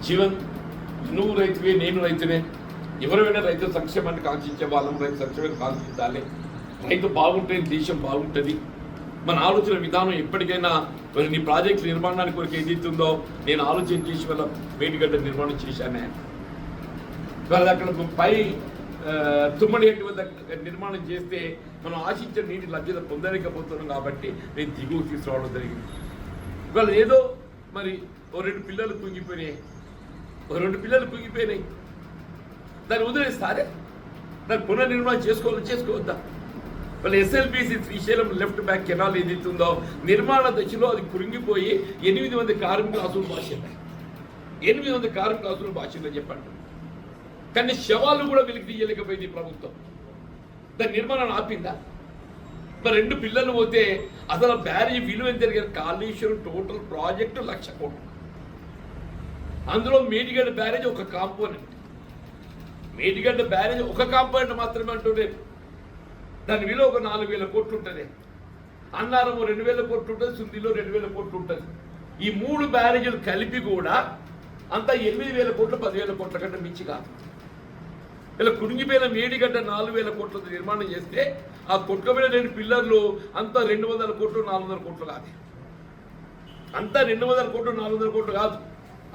జీవన్ నువ్వు రైతువే నేను రైతునే ఎవరైనా రైతు సంక్షేమాన్ని కాంక్షించే వాళ్ళం రైతు సంక్షేమాన్ని కాంక్షించాలి. రైతు బాగుంటే దేశం బాగుంటుంది. మన ఆలోచన విధానం ఎప్పటికైనా నీ ప్రాజెక్టు నిర్మాణానికి కొరకు ఏదైతుందో నేను ఆలోచన చేసి వాళ్ళ మేడిగడ్డ నిర్మాణం చేశానే. వాళ్ళ అక్కడ పై తుమ్మడి వద్ద నిర్మాణం చేస్తే మనం ఆశించిన నీటి లభ్యత పొందలేకపోతున్నాం కాబట్టి నేను దిగువ తీసుకురావడం జరిగింది. ఇవాళ ఏదో మరి ఓ రెండు పిల్లలు కుంగిపోయినాయి, దాన్ని వదిలేస్తారే, దాన్ని పునర్నిర్మాణం చేసుకోవద్దా? వాళ్ళ SLBC Srisailam left back canal ఏదైతుందో నిర్మాణ దశలో అది కురింగిపోయి 8 మంది కార్మికులు అసలు భాషలు 8 మంది కార్మికులు అసలు భాషలు చెప్పండి. కానీ శవాలు కూడా వెలికి తీయలేకపోయింది ప్రభుత్వం. దాని నిర్మాణాన్ని ఆపిందా? మరి 2 పిల్లలు పోతే అసలు బ్యారేజ్ విలువ ఎంత జరిగింది? కాళేశ్వరం టోటల్ ప్రాజెక్టు 1,00,000 కోట్లు. అందులో మేడిగడ్డ బ్యారేజ్ ఒక కాంపోనెంట్. మేడిగడ్డ బ్యారేజ్ ఒక కాంపోనెంట్ మాత్రమే అంటుండే. దాని విలువ ఒక 4,000 కోట్లు ఉంటుంది. అన్నారం 2,000 కోట్లు ఉంటుంది, సుందిలో 2,000 కోట్లు ఉంటుంది. ఈ 3 బ్యారేజీలు కలిపి కూడా అంతా 8,000 కోట్లు 10,000 కోట్ల కంటే మించి కాదు. ఇలా కుడిగిపోయిన మేడిగడ్డ 4,000 కోట్లతో నిర్మాణం చేస్తే ఆ కొట్టుకుపోయిన 2 పిల్లర్లు అంతా 200 కోట్లు 400 కోట్లు కాదు. అంతా 200 కోట్లు 400 కోట్లు కాదు.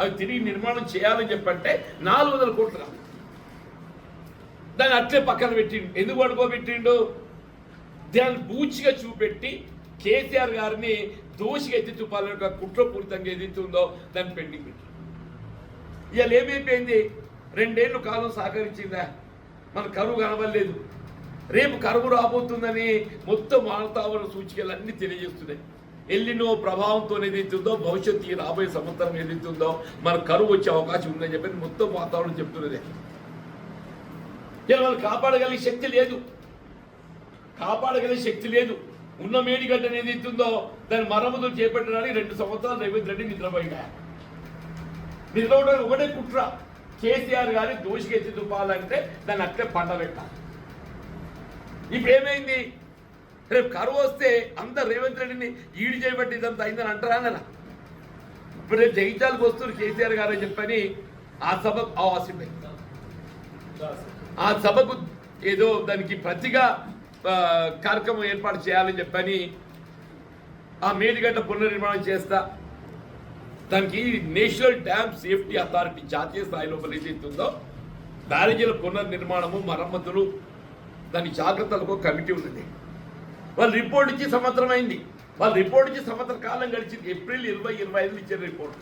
అవి తిరిగి నిర్మాణం చేయాలని చెప్పంటే 400 కోట్లు కాదు. దాన్ని అట్లే పక్కన పెట్టిండు. ఎందుకు పడుకోబెట్టిండు? దాన్ని బూచిగా చూపెట్టి కేసీఆర్ గారిని దోషిగా ఎత్తి చూపాలని ఒక కుట్రపూరితంగా ఏదైతుందో దాన్ని పెండింగ్ పెట్టి ఇవాళ ఏమైపోయింది? 2 ఏళ్ళు కాలం సహకరించిందా? మన కరువు కనవలేదు. రేపు కరువు రాబోతుందని మొత్తం వాతావరణ సూచికలు అన్నీ తెలియజేస్తున్నాయి. ఎల్లినో ప్రభావంతో ఏదైతుందో భవిష్యత్తు ఈ రాబోయే సంవత్సరం ఏదైతుందో మన కరువు వచ్చే అవకాశం ఉందని చెప్పి మొత్తం వాతావరణం చెప్తున్నదే. వాళ్ళు కాపాడగలిగే శక్తి లేదు. ఉన్న మేడిగడ్డను ఏదైతుందో దాని మరమ్మతులు చేపట్టడానికి 2 సంవత్సరాలు రేవంత్ రెడ్డి నిద్రపోయినా. నిద్రపోవడానికి ఒకటే కుట్ర, కేసీఆర్ గారి దోషిగా ఎత్తి చూపాలంటే దాన్ని అట్లే పంట పెట్టాలి. ఇప్పుడు ఏమైంది? రేపు కరువు వస్తే అంత రేవంత్ రెడ్డిని ఈడు చేయబట్టి ఇదంతా అయిందని అంటారా అన్న? ఇప్పుడు రేపు జగిత్యాలకు వస్తున్నారు కేసీఆర్ గారు అని చెప్పని ఆ సభకు ఆవాసిపోయింది. ఆ సభకు ఏదో దానికి ప్రతిగా కార్యక్రమం ఏర్పాటు చేయాలని చెప్పని ఆ మేడిగడ్డ పునర్నిర్మాణం చేస్తా, దానికి నేషనల్ డ్యామ్ సేఫ్టీ అథారిటీ జాతీయ స్థాయిలో ఏదైతుందో బ్యారేజీల పునర్నిర్మాణము మరమ్మతులు దాని జాగ్రత్తలకు కమిటీ ఉన్నది. వాళ్ళు రిపోర్ట్ ఇచ్చి సంవత్సరం అయింది. వాళ్ళు రిపోర్ట్ ఇచ్చి సంవత్సర కాలం గడిచింది. ఏప్రిల్ 2025 ఇచ్చిన రిపోర్ట్.